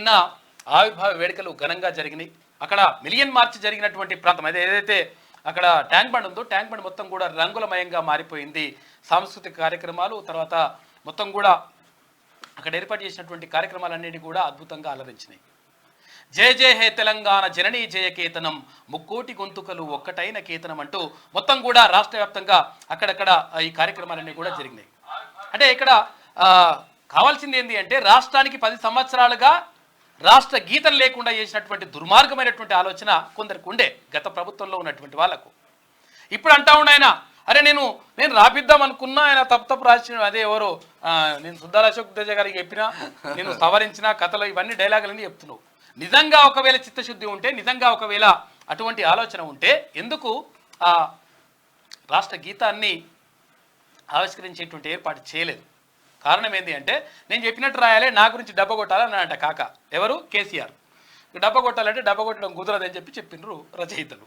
నిన్న ఆవిర్భావ వేడుకలు ఘనంగా జరిగినాయి. అక్కడ మిలియన్ మార్చ్ జరిగినటువంటి ప్రాంతం అదే ఏదైతే అక్కడ ట్యాంక్ బండ్ ఉందో ట్యాంక్ బండ్ మొత్తం కూడా రంగులమయంగా మారిపోయింది. సాంస్కృతిక కార్యక్రమాలు తర్వాత మొత్తం కూడా అక్కడ ఏర్పాటు చేసినటువంటి కార్యక్రమాలన్నిటి కూడా అద్భుతంగా అలరించినాయి. జయ జయ హే తెలంగాణ జననీ జయకేతనం ముక్కోటి గొంతుకలు ఒక్కటైన కేతనం అంటూ మొత్తం కూడా రాష్ట్ర వ్యాప్తంగా అక్కడక్కడ ఈ కార్యక్రమాలన్నీ కూడా జరిగినాయి. అంటే ఇక్కడ కావాల్సింది ఏంటి అంటే రాష్ట్రానికి 10 సంవత్సరాలుగా రాష్ట్ర గీతం లేకుండా చేసినటువంటి దుర్మార్గమైనటువంటి ఆలోచన కొందరికి ఉండే గత ప్రభుత్వంలో ఉన్నటువంటి వాళ్ళకు. ఇప్పుడు అంటా ఉండ ఆయన అరే నేను రాపిద్దాం అనుకున్నా ఆయన తప్పు రాసిన అదే ఎవరో నేను సుద్దాల అశోక్ తేజ గారికి చెప్పినా నేను సవరించిన కథలు ఇవన్నీ డైలాగులన్నీ చెప్తున్నావు. నిజంగా ఒకవేళ చిత్తశుద్ధి ఉంటే నిజంగా ఒకవేళ అటువంటి ఆలోచన ఉంటే ఎందుకు ఆ రాష్ట్ర గీతాన్ని ఆవిష్కరించేటువంటి ఏర్పాటు చేయలేదు? కారణం ఏంటి అంటే నేను చెప్పినట్టు రాయాలి, నా గురించి డబ్బ కొట్టాలని అంట కాక ఎవరు కేసీఆర్. డబ్బ కొట్టాలంటే డబ్బ కొట్టడం కుదరదని చెప్పినరు రచయితలు.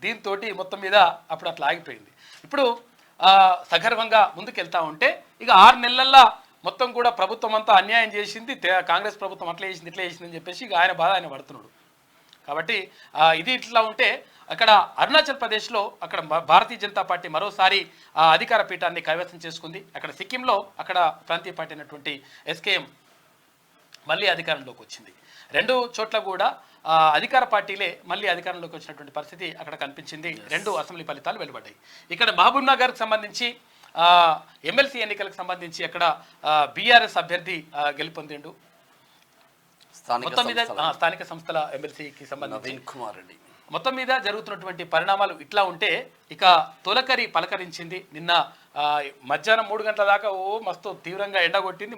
దీంతో మొత్తం మీద అప్పుడు అట్లా ఆగిపోయింది. ఇప్పుడు సగర్వంగా ముందుకెళ్తా ఉంటే ఇక 6 నెలల్లో మొత్తం కూడా ప్రభుత్వం అంతా అన్యాయం చేసింది, కాంగ్రెస్ ప్రభుత్వం అట్లా చేసింది ఇట్లా చేసిందని చెప్పేసి ఇక ఆయన బాధ ఆయన పడుతున్నాడు. కాబట్టి ఇది ఇట్లా ఉంటే అక్కడ అరుణాచల్ ప్రదేశ్లో అక్కడ భారతీయ జనతా పార్టీ మరోసారి అధికార పీఠాన్ని కైవసం చేసుకుంది. అక్కడ సిక్కింలో అక్కడ ప్రాంతీయ పార్టీ అయినటువంటి ఎస్కేఎం మళ్ళీ అధికారంలోకి వచ్చింది. 2 చోట్ల కూడా అధికార పార్టీలే మళ్ళీ అధికారంలోకి వచ్చినటువంటి పరిస్థితి అక్కడ కనిపించింది. 2 అసెంబ్లీ ఫలితాలు వెలువడ్డాయి. ఇక్కడ మహబూబ్ నగర్కి సంబంధించి ఎమ్మెల్సీ ఎన్నికలకు సంబంధించి అక్కడ బీఆర్ఎస్ అభ్యర్థి గెలుపొందిండు. మొత్తం మీద స్థానిక సంస్థల ఎమ్మెల్సీకి సంబంధించి కుమార్ రెడ్డి. మొత్తం మీద జరుగుతున్నటువంటి పరిణామాలు ఇట్లా ఉంటే ఇక తొలకరి పలకరించింది. నిన్న మధ్యాహ్నం 3 గంటల దాకా మస్తు తీవ్రంగా ఎండ కొట్టింది.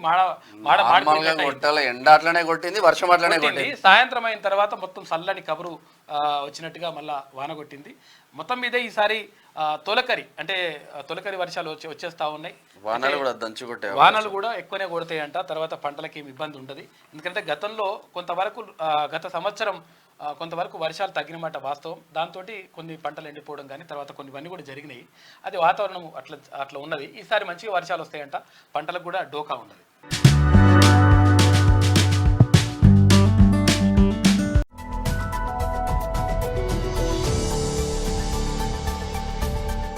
ఎండ అట్లనే కొట్టింది, వర్షం అట్లనే కొట్టింది. సాయంత్రం అయిన తర్వాత మొత్తం చల్లని కబురు వచ్చినట్టుగా మళ్ళా వాన కొట్టింది. మొత్తం మీద ఈసారి తొలకరి అంటే తొలకరి వర్షాలు వచ్చేస్తా ఉన్నాయి. వానలు కూడా ఎక్కువనే కొడతాయి అంట. తర్వాత పంటలకి ఏమి ఇబ్బంది ఉండదు. ఎందుకంటే గతంలో కొంతవరకు గత సంవత్సరం కొంతవరకు వర్షాలు తగ్గినమాట వాస్తవం. దాంతో కొన్ని పంటలు ఎండిపోవడం కానీ తర్వాత కొన్నివన్నీ కూడా జరిగినాయి. అది వాతావరణం అట్లా ఉన్నది. ఈసారి మంచిగా వర్షాలు వస్తాయంట, పంటలకు కూడా డోకా ఉండదు.